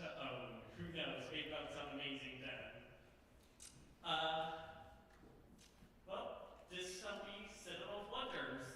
to own. Who knows? We've got some amazing then. Well, this shall be Citadel of Wonders.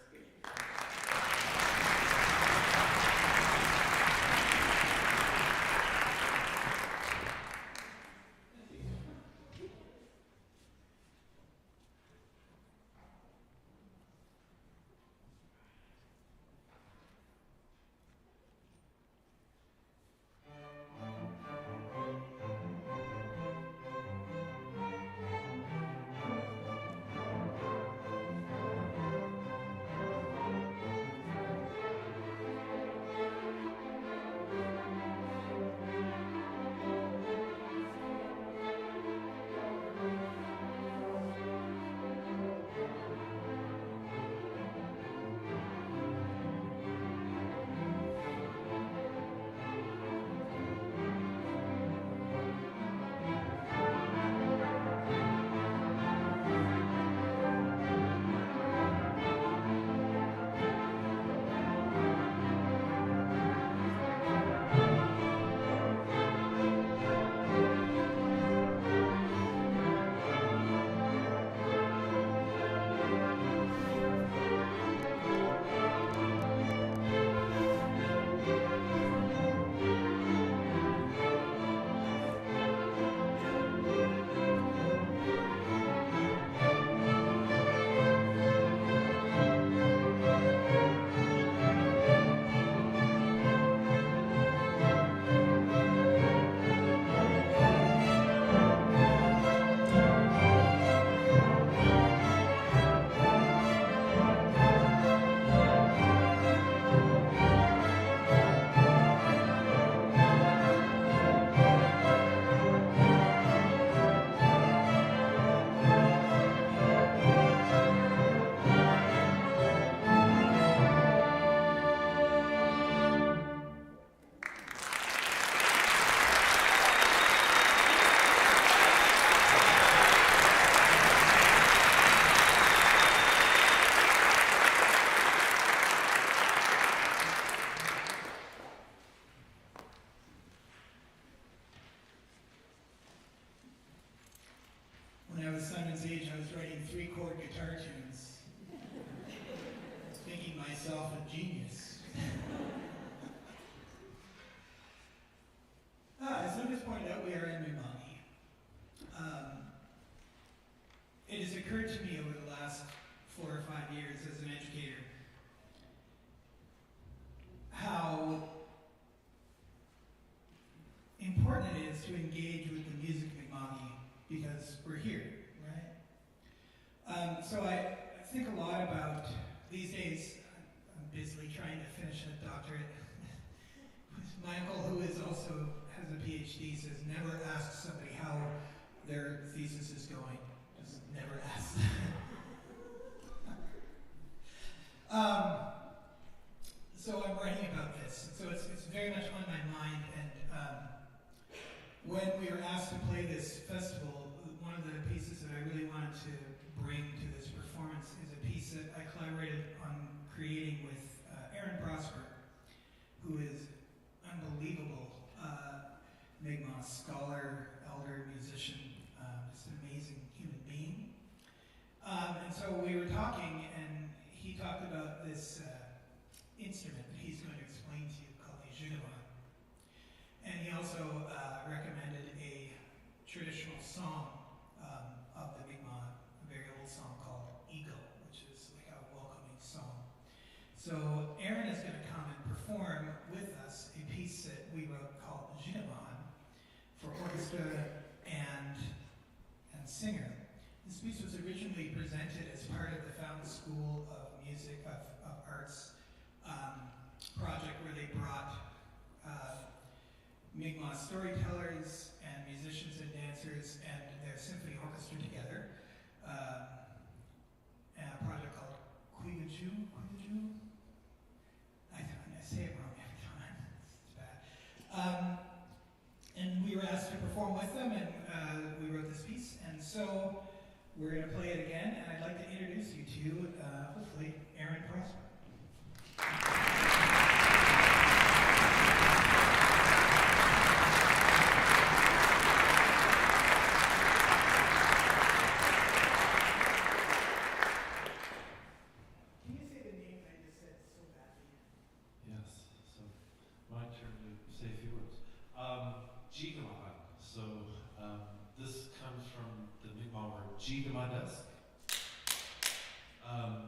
When I was Simon's age, I was writing 3-chord guitar tunes, thinking myself a genius. As Lucas pointed out, we are in Mi'kmaq. It has occurred to me over the last 4 or 5 years as an educator how important it is to engage with the music of Mi'kmaq because we're here, right? So I think a lot about, these days, I'm busily trying to finish a doctorate. My uncle, who is also has a PhD, says never ask somebody how their thesis is going. Just never ask. So I'm writing about this. So it's very much on my mind. And when we were asked to play this festival, one of the pieces that I really wanted to bring to this performance is a piece that I collaborated on creating with Aaron Prosper, who is unbelievable Mi'kmaq scholar, elder, musician, just an amazing human being. And so we were talking, and he talked about this instrument that he's going to explain to you called the jugabon. And he also recommended a traditional song of the Mi'kmaq, a very old song called Eagle, which is like a welcoming song. So Aaron is going to come and perform with us a piece that we wrote called Jugabon for orchestra and singer. This piece was originally presented as part of the Fountain School of Music, of Arts project where they brought Mi'kmaq storytellers and musicians and dancers and their symphony orchestra together. And a project called Quigaju? I say it wrong every time. It's bad. And we were asked to perform with them, and we wrote this piece. And so we're going to play it again, and I'd like to introduce you to, hopefully, Aaron Prosper.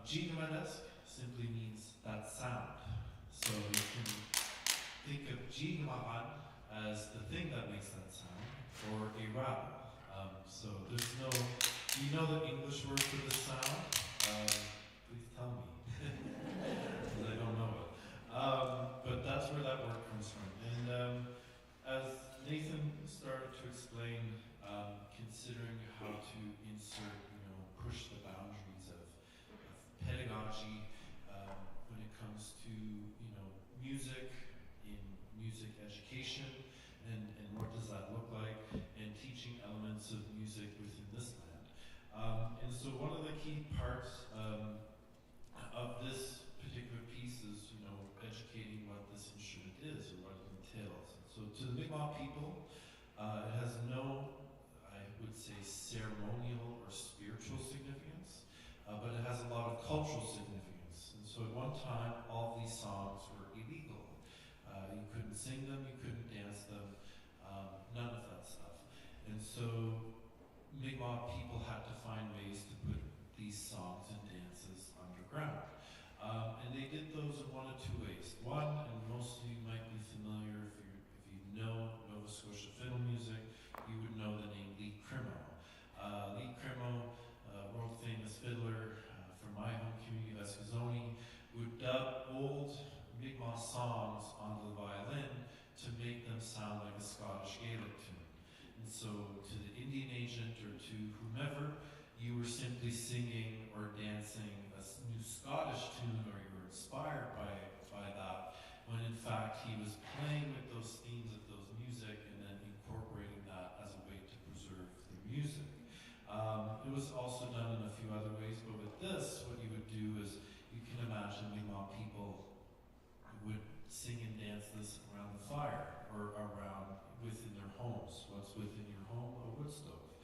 Gigamadesk simply means that sound. So you can think of Gigamad as the thing that makes that sound, or a rattle. So there's no, do you know the English word for this sound? Please tell me, because I don't know it. But that's where that word comes from. And as Nathan started to explain, considering how to insert, push the boundaries of pedagogy when it comes to, music in music education, and what does that look like, and teaching elements of music within this land. And so one of the key parts of this particular piece is, educating what this instrument is or what it entails. So to the Mi'kmaq people, it has no, I would say, ceremonial or spiritual significance, but it has a lot of cultural significance. And so at one time, all of these songs were illegal. You couldn't sing them, you couldn't dance them, none of that stuff. And so Mi'kmaq people had to find ways to put these songs and dances underground. And they did those in one of two ways. One, and most of you might be familiar if you know Nova Scotia fiddle music, you would know the name Lee Crimo. Lee Crimo, world famous fiddler from my home community of Eskazoni, would dub old Mi'kmaq songs onto the violin to make them sound like a Scottish Gaelic tune. And so to the Indian agent or to whomever, you were simply singing or dancing a new Scottish tune, or you were inspired by that, when in fact he was playing with those themes of those music and then incorporating that as a way to preserve the music. It was also done in a few other ways, but with this, what you would do is, you can imagine Mi'kmaq people would sing and dance this around the fire, or around within their homes. What's within your home? A wood stove.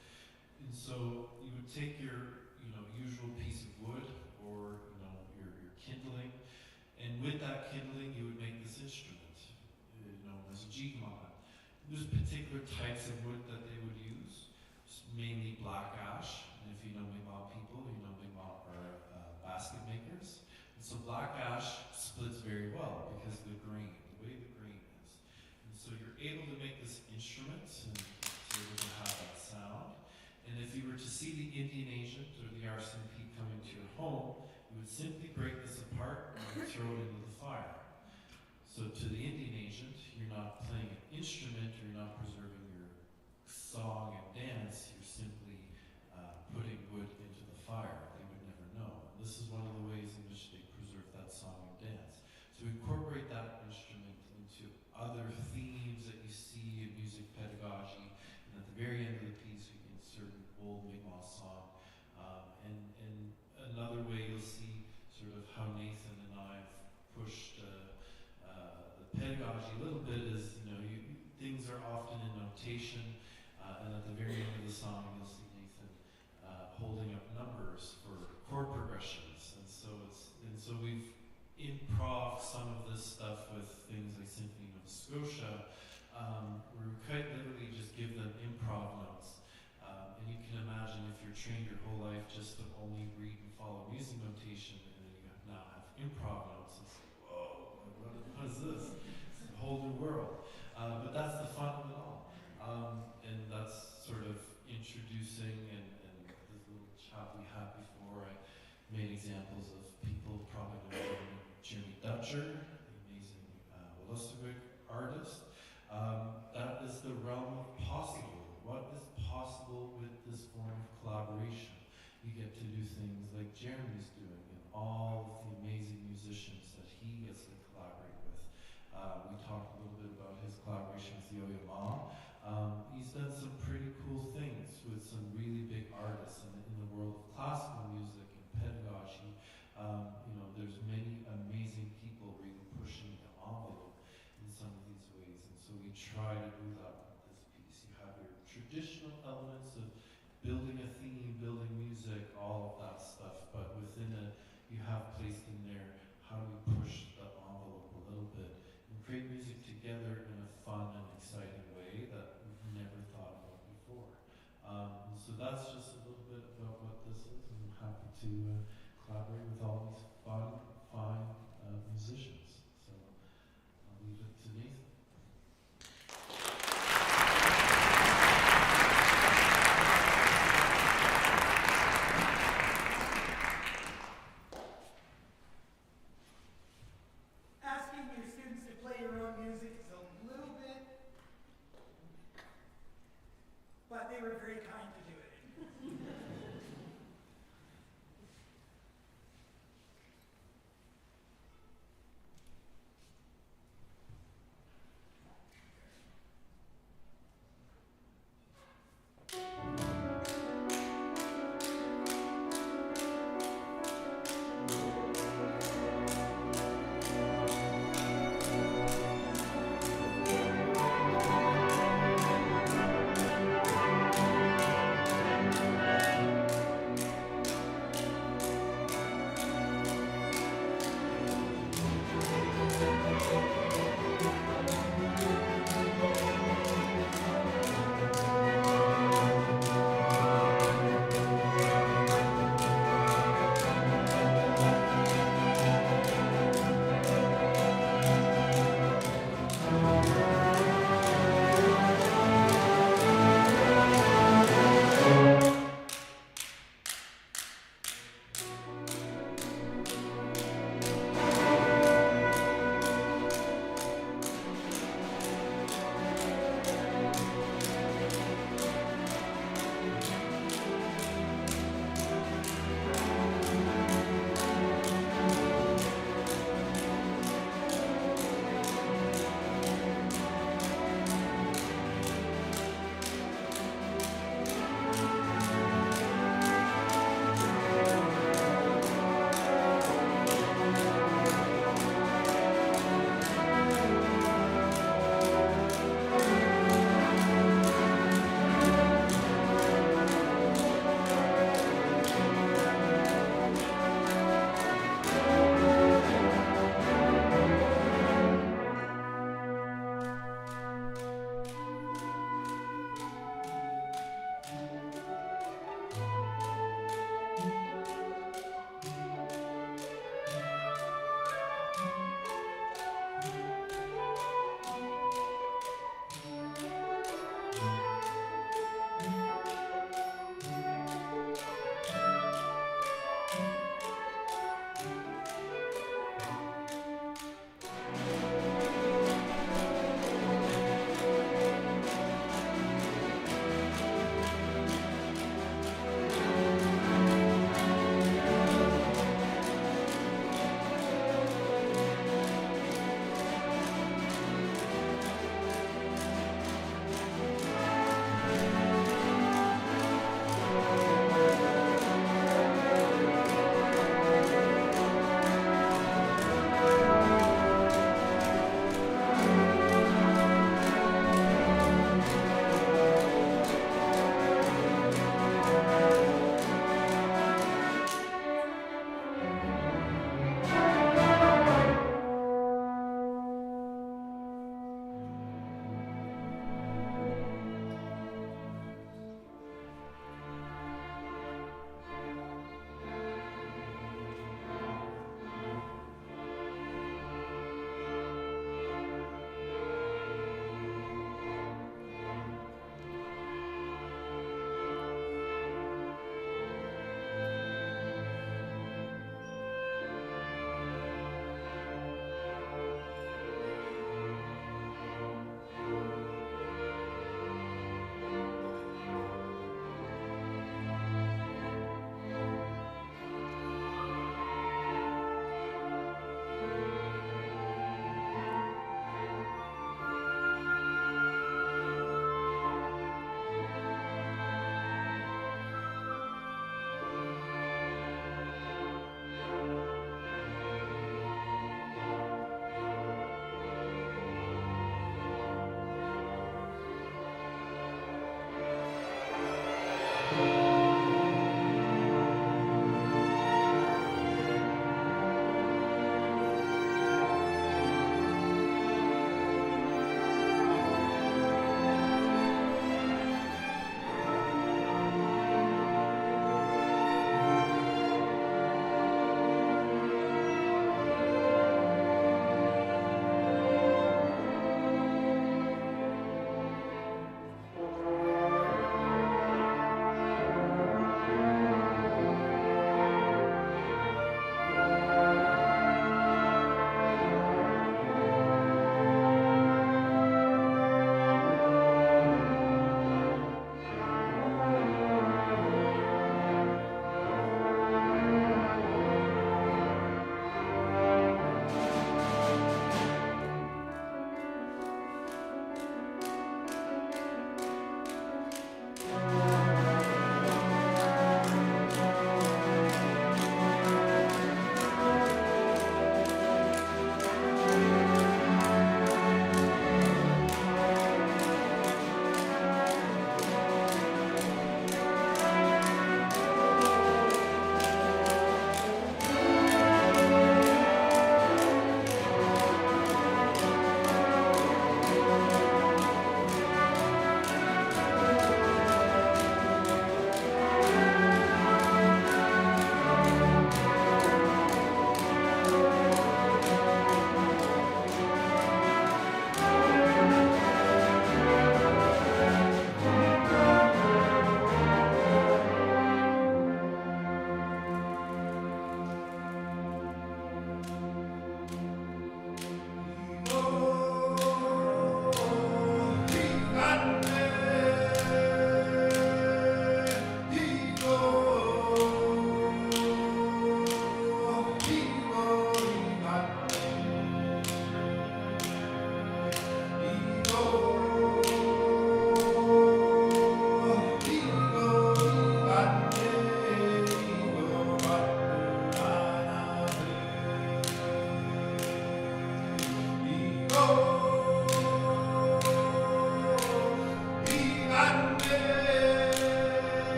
And so you would take your, usual piece of wood, or your kindling, and with that kindling you would make this instrument, known as a jigmod. There's particular types of wood that they would use, mainly black ash. And if you know Mi'kmaq people, you know Mi'kmaq are basket makers. And so black ash splits very well because of the grain, the way the grain is. And so you're able to make this instrument, and it's able to have that sound. And if you were to see the Indian agent or the RCMP coming to your home, you would simply break this apart and throw it into the fire. So to the Indian agent, you're not playing an instrument, you're not preserving your song and dance, you're simply putting wood into the fire. They would never know. And this is one of the ways in which they preserve that song and dance. So incorporate that instrument into other themes that you see in music pedagogy, and at the very end of the piece, you insert an old Mi'kmaq song. And another way you'll see sort of how Nathan and I have pushed the pedagogy a little bit is, things are often in notation, and at the very end of the song, you'll see Nathan holding up numbers for chord progressions. And so we've improv some of this stuff with things like Symphony of Nova Scotia, where we quite literally just give them improv notes. And you can imagine if you're trained your whole life just to only read and follow music notation, and then you now have improv notes, it's like, whoa, what is this? It's a whole new world. But that's the fun of it all. And that's sort of introducing, and this little chat we had before, I made examples of people probably know Jeremy Dutcher, the amazing Wolastoqiyik artist. That is the realm of possible. What is possible with this form of collaboration? You get to do things like Jeremy's doing, and all of the amazing musicians that he gets to collaborate with. We talked a little bit about his collaboration with Yo-Yo Ma. He's done some pretty cool things with some really big artists in the world of classical music and pedagogy. There's many amazing people really pushing the envelope in some of these ways, and so we try to do that with this piece. You have your traditional elements of building a theme, building music, all of that stuff, but within it, you have placed in there, how do we push the envelope a little bit and create music together in a fun and exciting way that we've never thought about before. So that's just a little bit about what this is, and I'm happy to collaborate collaborate with all these fine musicians. So I'll leave it to Nathan. Asking your students to play your own music is a little bit, but they were very kind to do it.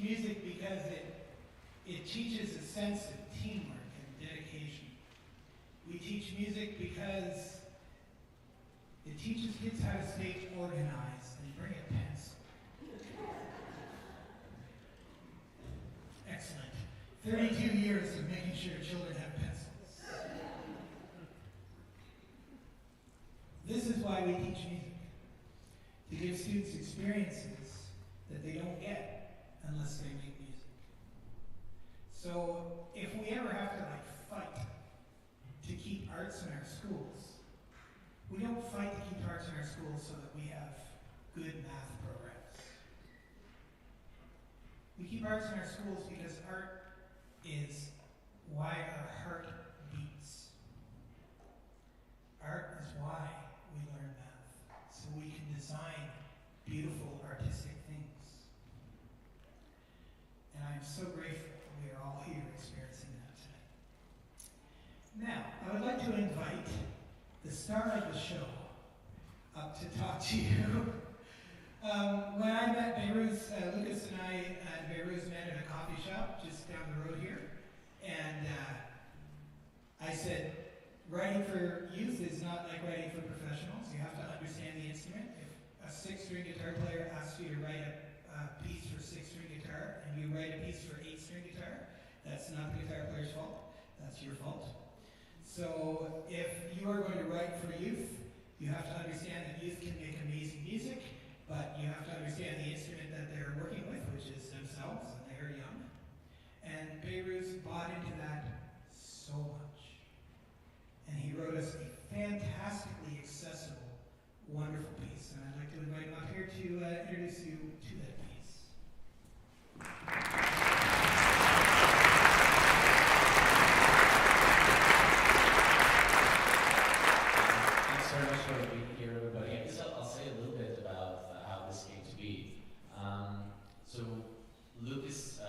music because it teaches a sense of teamwork and dedication. We teach music because it teaches kids how to stay organized and bring a pencil. Excellent. 32 years of making sure children have pencils. This is why we teach music. To give students experiences that they don't get unless they make music. So if we ever have to fight to keep arts in our schools, we don't fight to keep arts in our schools so that we have good math programs. We keep arts in our schools because art is why our heart beats. Art is why we learn math, so we can design beautiful artistic things. And I'm so grateful we are all here experiencing that tonight. Now, I would like to invite the star of the show up to talk to you. When I met Beiruz, Lucas and Beiruz met at a coffee shop just down the road here. And I said, writing for youth is not like writing for professionals. You have to understand the instrument. If a 6-string guitar player asks you to write a piece for 6-string guitar, and you write a piece for 8-string guitar, that's not the guitar player's fault. That's your fault. So if you are going to write for youth, you have to understand that youth can make amazing music, but you have to understand the instrument that they're working with, which is themselves, and they are young. And Beiruz bought into that so much. And he wrote us a fantastically accessible, wonderful piece. And I'd like to invite him up here to introduce you to that piece. Thanks very much for being here, everybody. I guess I'll say a little bit about how this came to be. So Lucas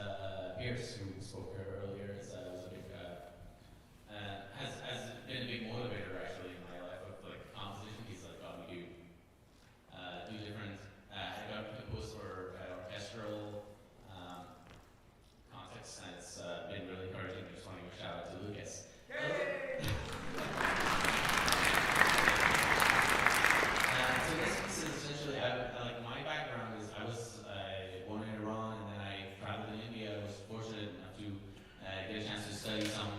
Pierce, who spoke here earlier, has been a big motivator actually in my life of composition. He's got me do different. I got me to post for orchestral context, and it's been really encouraging. I just want to give a shout out to Lucas. So this piece is essentially, my background is I was born in Iran, and then I traveled in India. I was fortunate enough to get a chance to study some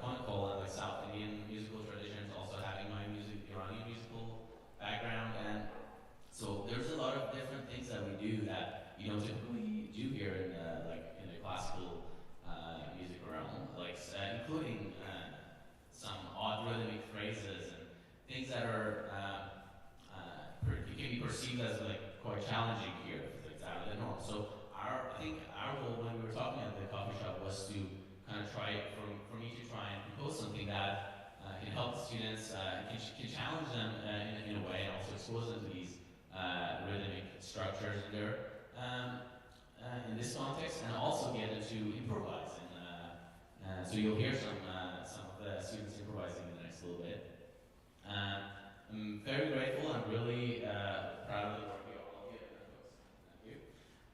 Konakol and South Indian musical traditions, also having my Iranian musical background. And so there's a lot of different things that we do that you don't typically do here in the classical music realm, including some odd rhythmic phrases and things that are can be perceived as quite challenging here, it's out of the norm. So I think our goal when we were talking at the coffee shop was to kind of try for me to try and propose something that can help the students, can challenge them in a way, and also expose them to these rhythmic structures in this context, and also get them to improvise. And so you'll hear some of the students improvising in the next little bit. I'm very grateful. I'm really proud of the work we all did. Thank you.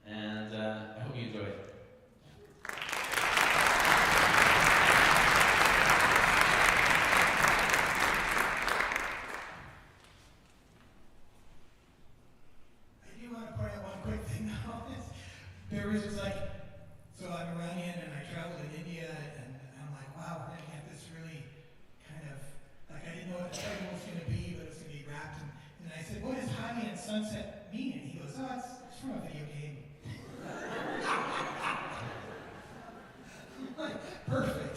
And I hope you enjoyed it. I do want to point out one quick thing though. Beiruz was like, so I'm Iranian and I traveled in India, and I'm like, wow, we're going to get this really kind of, I didn't know what the title was going to be, but it was going to be wrapped. And I said, what does Honey and Sunset mean? And he goes, oh, it's from a video game. Like, perfect.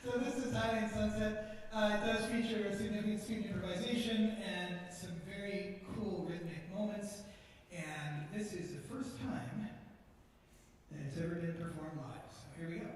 So this is Honey and Sunset. It does feature a significant student improvisation and some very cool rhythmic moments. And this is the first time that it's ever been performed live. So here we go.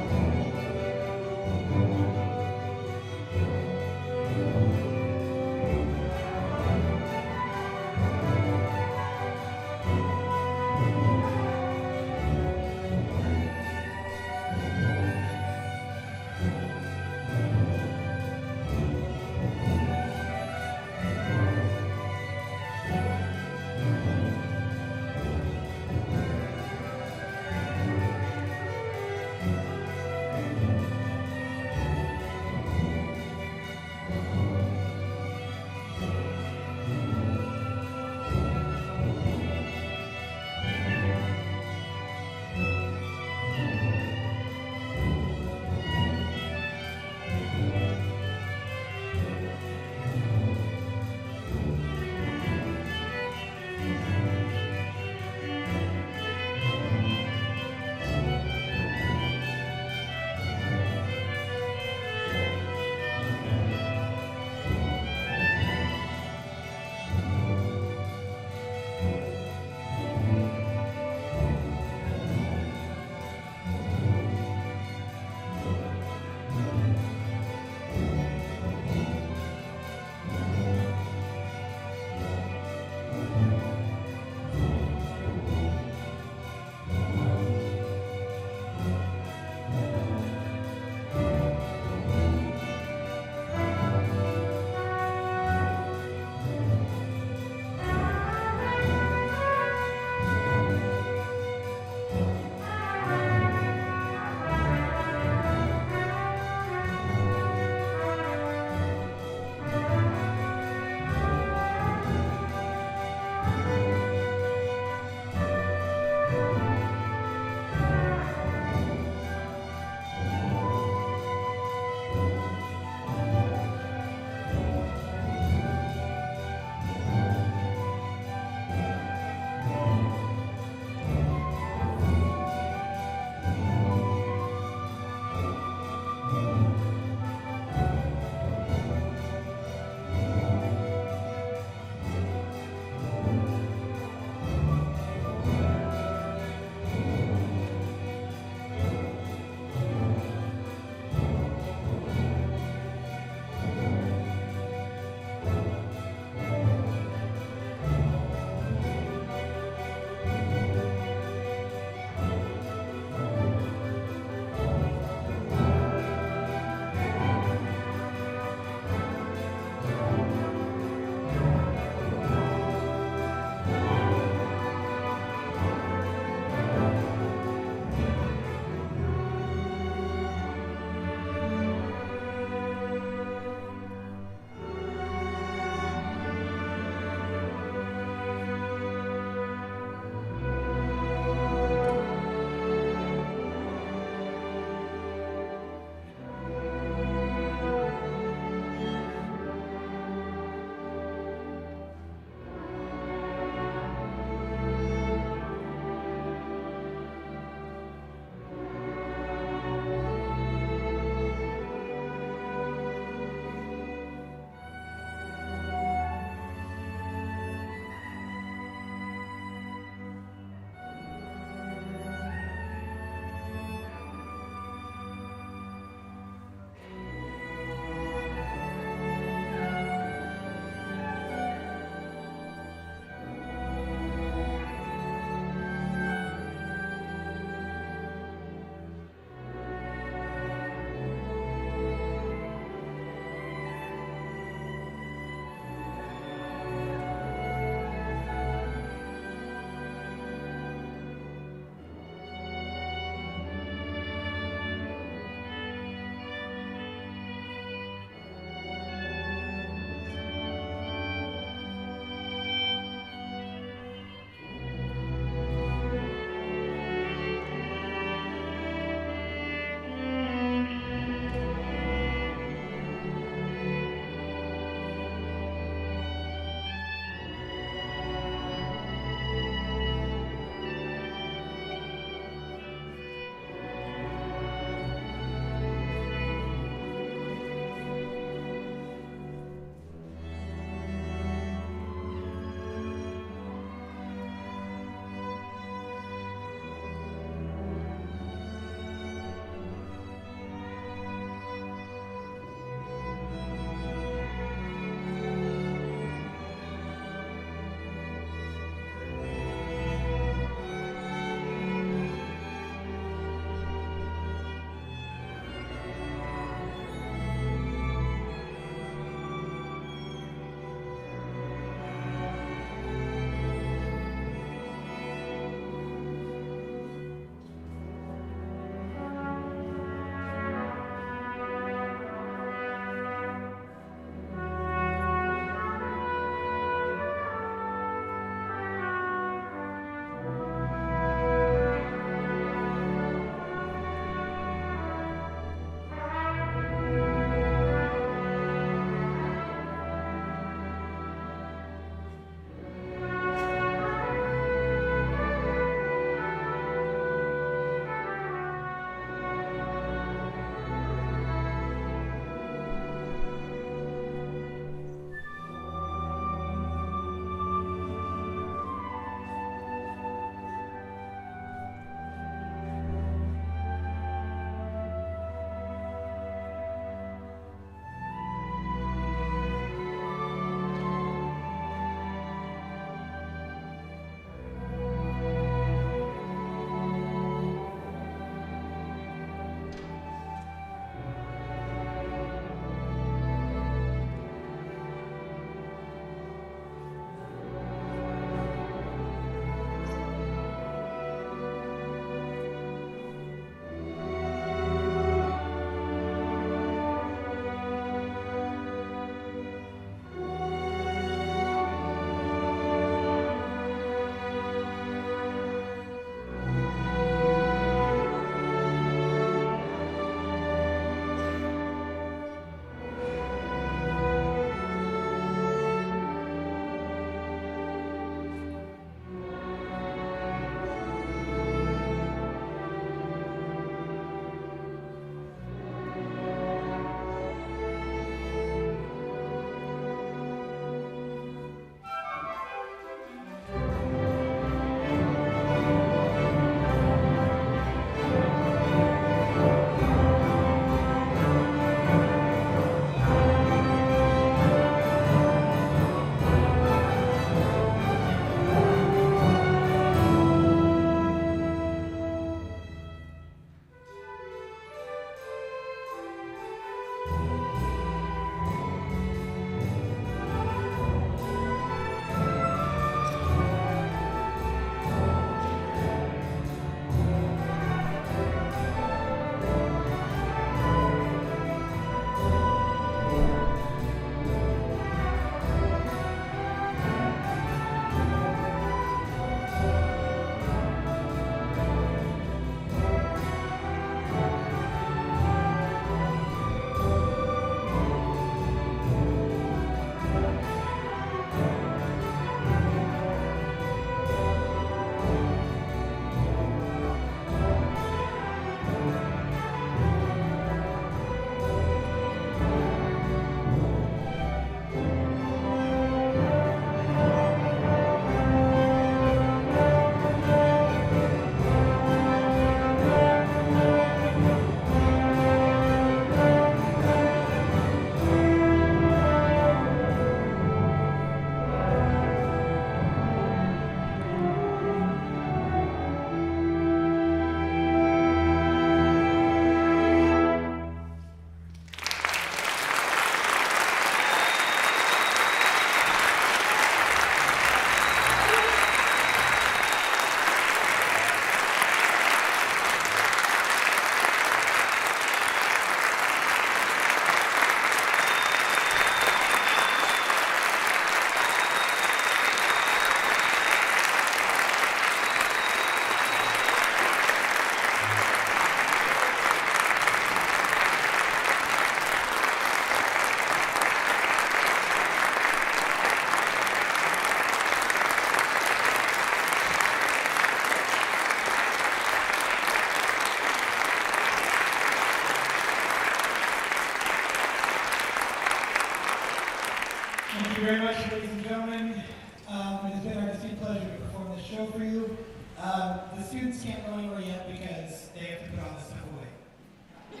Thank you very much, ladies and gentlemen. It has been our distinct pleasure to perform this show for you. The students can't go anywhere yet because they have to put all this stuff away.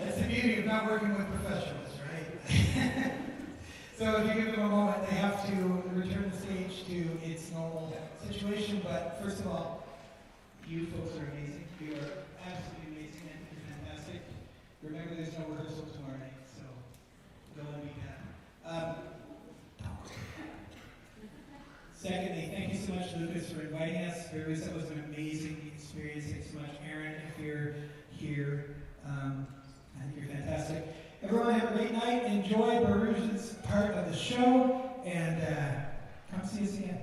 That's the beauty of not working with professionals, right? So if you give them a moment, they have to return the stage to its normal situation. But first of all, you folks are amazing. You are absolutely amazing and you're fantastic. Remember, there's no rehearsal tomorrow night, so go and be that. Secondly, thank you so much, Lucas, for inviting us. That was an amazing experience. Thanks so much, Aaron, if you're here. I think you're fantastic. Everyone have a great night. Enjoy Baruch's part of the show, and come see us again.